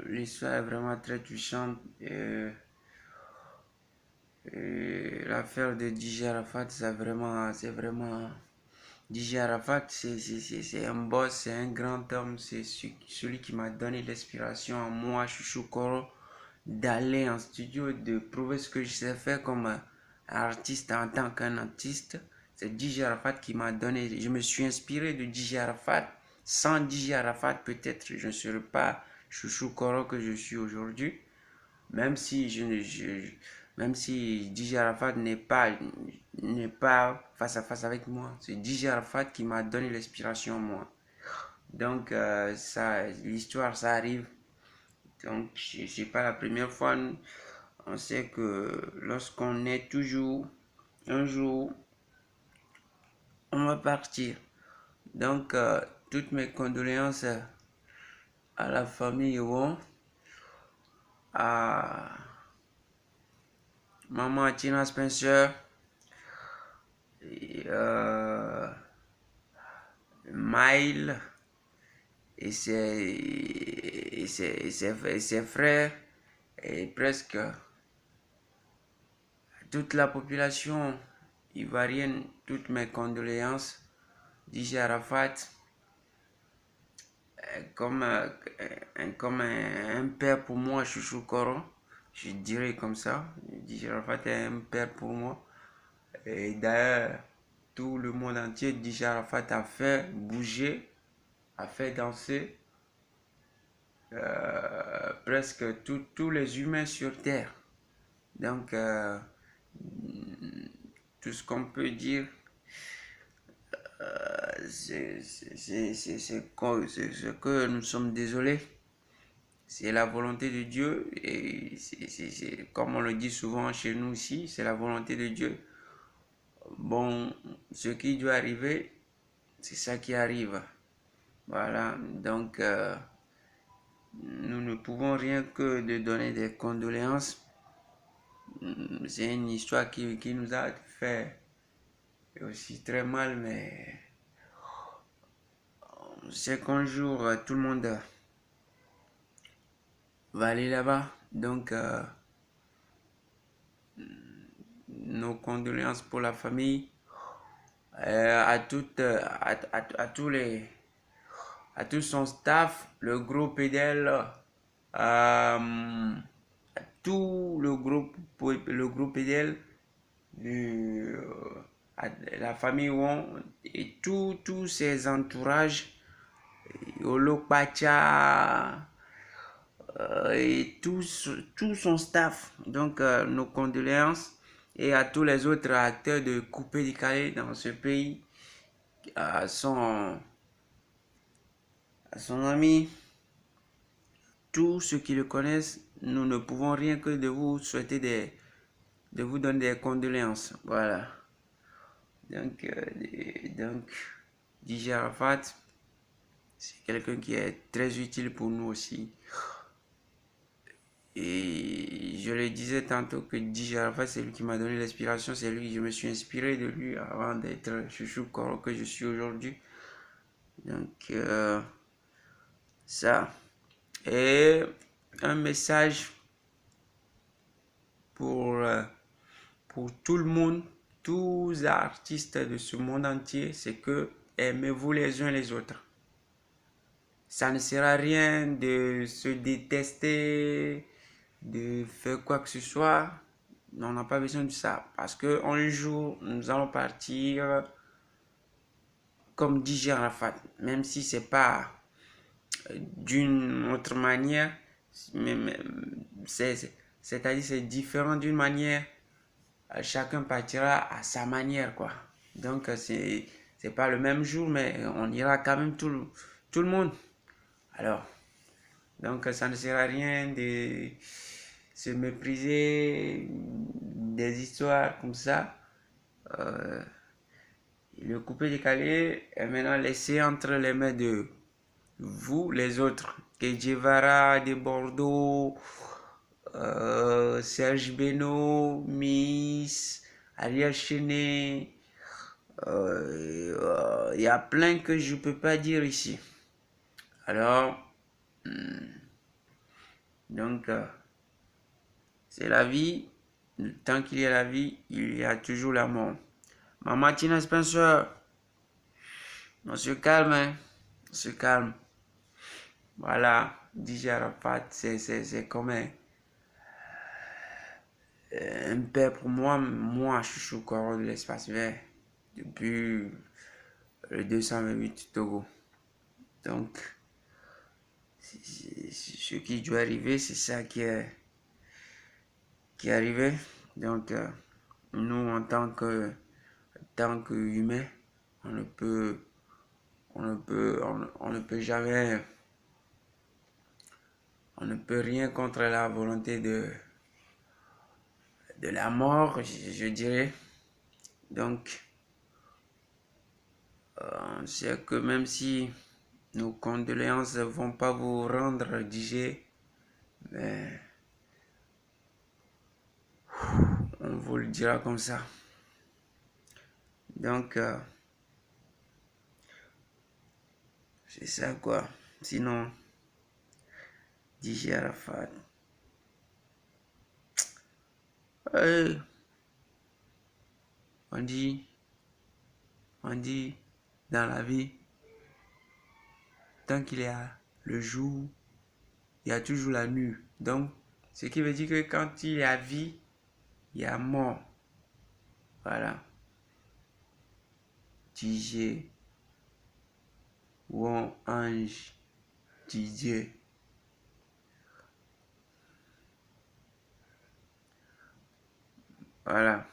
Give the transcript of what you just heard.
l'histoire est vraiment très touchante. Et l'affaire de DJ Arafat, c'est vraiment. DJ Arafat, c'est un boss, c'est un grand homme, c'est celui qui m'a donné l'inspiration à moi, Chouchou Koro, d'aller en studio, de prouver ce que je sais faire comme artiste en tant qu'un artiste. C'est DJ Arafat qui m'a donné, je me suis inspiré de DJ Arafat. Sans DJ Arafat, peut-être je ne serais pas Chouchou Koro que je suis aujourd'hui. Même si même si DJ Arafat n'est pas face à face avec moi, c'est DJ Arafat qui m'a donné l'inspiration moi. Donc ça, l'histoire, ça arrive. Donc c'est pas la première fois. On sait que lorsqu'on est toujours un jour, on va partir. Donc toutes mes condoléances à la famille Won, à maman Tina Spencer, et, Maïl et ses frères et presque toute la population ivoirienne, toutes mes condoléances. DJ Arafat, comme un père pour moi, Chouchou Koro, je dirais comme ça. DJ Arafat est un père pour moi. Et d'ailleurs, tout le monde entier, DJ Arafat a fait bouger, a fait danser presque tous les humains sur Terre. Donc, tout ce qu'on peut dire, c'est que nous sommes désolés. C'est la volonté de Dieu et comme on le dit souvent chez nous ici, c'est la volonté de Dieu. Bon, ce qui doit arriver, c'est ça qui arrive. Voilà, donc nous ne pouvons rien que de donner des condoléances. C'est une histoire qui nous a fait aussi très mal, mais c'est qu'un jour tout le monde va aller là-bas. Donc, nos condoléances pour la famille, à tout son staff, le groupe EDEL, tout le groupe EDEL, la famille Wong et tous ses entourages, Olo Pacha, et tout son staff. Donc, nos condoléances et à tous les autres acteurs de Coupé Décalé dans ce pays, à son ami, tous ceux qui le connaissent, nous ne pouvons rien que de vous souhaiter de vous donner des condoléances. Voilà. Donc DJ Arafat, c'est quelqu'un qui est très utile pour nous aussi. Et je le disais tantôt que DJ Arafat, c'est lui qui m'a donné l'inspiration, c'est lui, je me suis inspiré de lui avant d'être Chouchou Koro que je suis aujourd'hui. Donc, ça. Et un message pour, pour tout le monde, tous les artistes de ce monde entier, c'est que aimez-vous les uns les autres. Ça ne sert à rien de se détester, de faire quoi que ce soit. On n'a pas besoin de ça. Parce qu'un jour, nous allons partir comme DJ Arafat. Même si c'est pas d'une autre manière. C'est-à-dire c'est différent d'une manière. Chacun partira à sa manière, quoi. Donc, c'est pas le même jour, mais on ira quand même tout le monde. Alors, donc ça ne sert à rien de se mépriser des histoires comme ça. Le coupé décalé est maintenant laissé entre les mains de vous, les autres. Guevara de Bordeaux, Serge Beno, Miss, Ariel Chenet. Il y a plein que je ne peux pas dire ici. Alors, Donc, c'est la vie. Tant qu'il y a la vie, il y a toujours la mort. Maman Tina Spencer, on se calme, hein? On se calme. Voilà, DJ Arafat, c'est comme un père pour moi. Moi, je suis au corps de l'espace vert depuis le 228 Togo. Donc, ce qui doit arriver, c'est ça qui est arrivé. Donc, nous, en tant qu'humains, on ne peut jamais, on ne peut rien contre la volonté de la mort, je dirais. Donc, on sait que même si nos condoléances ne vont pas vous rendre digé, mais on vous le dira comme ça. Donc, c'est ça quoi. Sinon, DJ Arafat. On dit dans la vie, tant qu'il y a le jour, il y a toujours la nuit. Donc, ce qui veut dire que quand il y a vie, il y a mort. Voilà. DJ ou ange DJ. Voilà.